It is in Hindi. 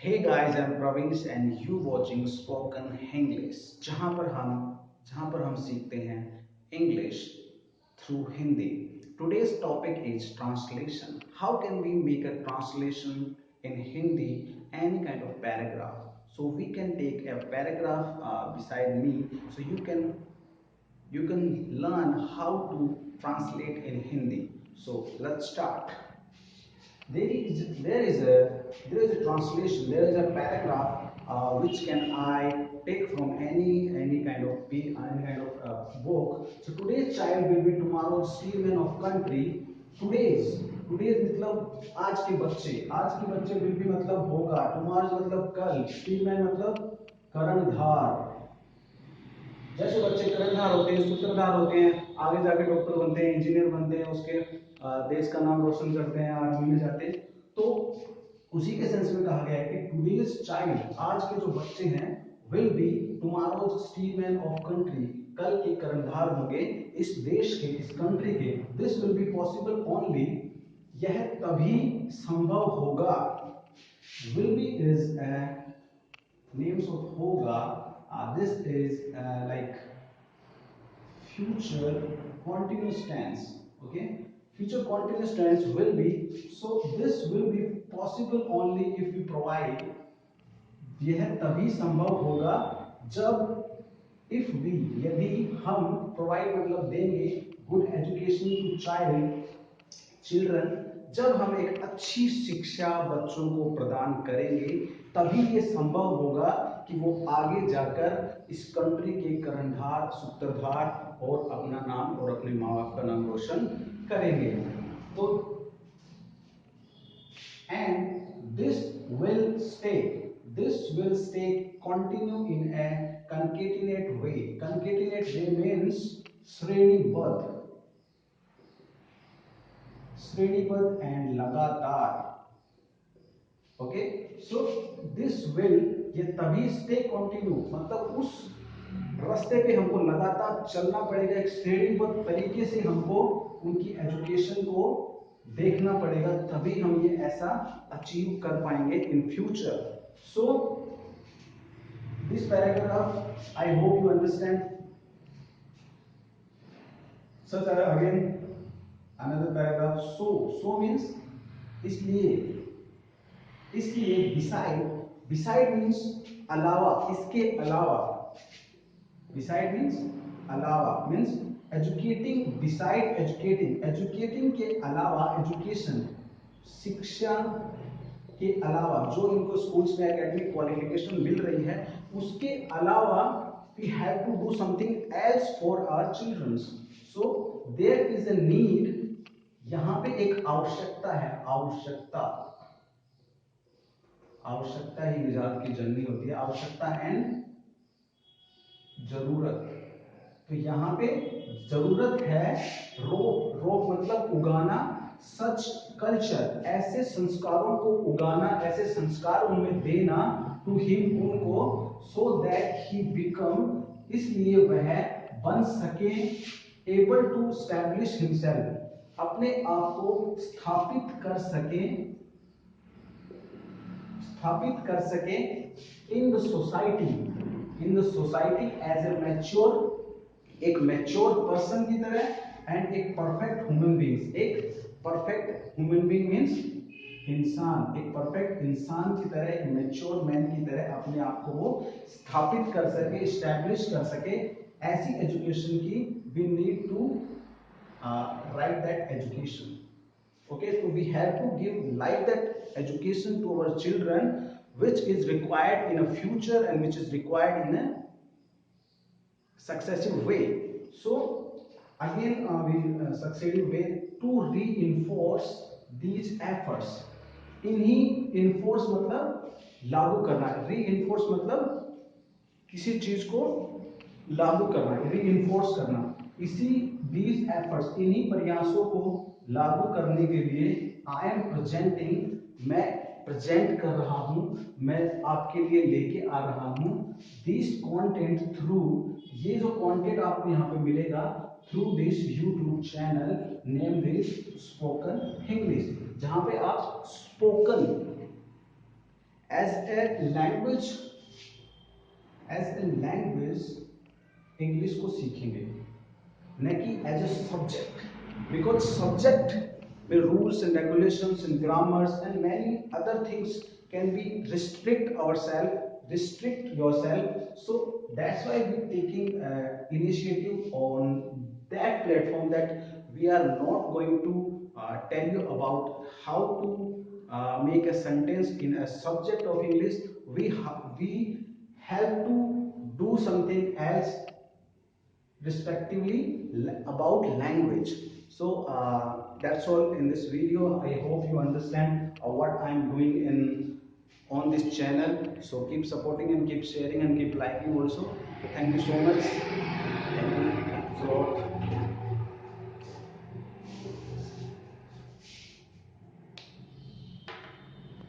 Hey guys, I'm Pravesh and you watching Spoken English जहाँ पर हम सीखते हैं English through Hindi. Today's topic is translation. How can we make a translation in Hindi any kind of paragraph? So we can take a paragraph beside me so you can learn how to translate in Hindi. So let's start. There is a translation. There is a paragraph which can I take from any kind of book. So today's child will be tomorrow's steersman of country. today's मतलब आज के बच्चे will be मतलब होगा, tomorrow's मतलब कल, steersman मतलब कर्णधार। जैसे बच्चे कर्णधार होते हैं, सूत्रधार होते हैं, आगे जाके डॉक्टर बनते हैं, इंजीनियर बनते हैं, उसके देश का नाम रोशन करते हैं, आर्मी में जाते हैं। तो उसी के सेंस में कहा गया है कि टुडेज चाइल्ड, आज के जो बच्चे हैं, will be tomorrow's statesmen of country, कल के कर्णधार होंगे इस देश के, इस कंट्री के। This will be possible only, यह तभी संभव होगा। Will be is names of hoga. This is like future continuous tense. Okay, future continuous tense will be, so this will be possible only if we provide, यह तभी संभव होगा जब, इफ वी, यदि हम, प्रोवाइड मतलब देंगे, गुड एजुकेशन टू चिल्ड्रन, जब हम एक अच्छी शिक्षा बच्चों को प्रदान करेंगे, तभी ये संभव होगा कि वो आगे जाकर इस कंट्री के कर्णधार, सूत्रधार और अपना नाम और अपने माँ बाप का नाम रोशन करेंगे। तो and this will stay continue in a concatenate way. Concatenate way means श्रेणीबद्ध and लगातार। ओके, सो दिस विल, ये तभी स्टे कंटिन्यू मतलब उस रास्ते पे हमको लगातार चलना पड़ेगा, एक श्रेणीबद्ध तरीके से हमको उनकी एजुकेशन को देखना पड़ेगा, तभी हम ये ऐसा अचीव कर पाएंगे in future. So this paragraph I hope you understand. Such again another paragraph, so means इसलिए, बिसाइड, बिसाइड मीन्स अलावा, इसके अलावा, बिसाइड मीन्स अलावा, means educating, beside educating, educating के अलावा, एजुकेशन शिक्षा के अलावा, जो इनको स्कूल्स में एकेडमिक क्वालिफिकेशन मिल रही है, उसके अलावा we have to do something else for our childrens. So there is a need, यहाँ पे एक आवश्यकता है, आवश्यकता ही निजात की जननी होती है, आवश्यकता एंड जरूरत। तो यहाँ पे जरूरत है, रोप मतलब उगाना, सच कल्चर, ऐसे संस्कारों को उगाना, ऐसे संस्कार उनमें देना, टू हिम उनको, सो दैट ही बिकम, इसलिए वह बन सके, एबल टू स्टैब्लिश हिमसेल्फ, अपने आप को स्थापित कर सके, in the society as a mature, एक मैच्योर पर्सन की तरह, एंड एक परफेक्ट ह्यूमन बीइंग, एक परफेक्ट ह्यूमन बीइंग मींस इंसान, एक परफेक्ट इंसान की तरह, एक मैच्योर मैन की तरह अपने आप को वो स्थापित कर सके, एस्टैब्लिश कर सके। ऐसी एजुकेशन की we need to write that education. Okay, so we have to give like that education to our children, which is required in a future and which is required in a successive way. So again we successive way to reinforce these efforts, इन्हीं इन्फोर्स मतलब लागू करना, रीइंफोर्स मतलब किसी चीज को लागू करना, रीइंफोर्स करना, इसी दीज एफर्ट्स, इन्हीं प्रयासों को लागू करने के लिए आई एम प्रेजेंटिंग, मैं प्रेजेंट कर रहा हूं, मैं आपके लिए लेके आ रहा हूं, दिस कंटेंट थ्रू, ये जो कंटेंट आपको यहाँ पे मिलेगा, through this YouTube channel name this spoken English, जहां पे आप spoken as a language, English को सीखेंगे, न कि as a subject, because subject में rules and regulations and grammars and many other things can be restrict yourself. So that's why we're taking initiative on that platform, that we are not going to tell you about how to make a sentence in a subject of English. We have to do something else respectively about language. So that's all in this video. I hope you understand what I'm doing in on this channel. So keep supporting and keep sharing and keep liking also. Thank you so much. Thank you. Thanks a lot.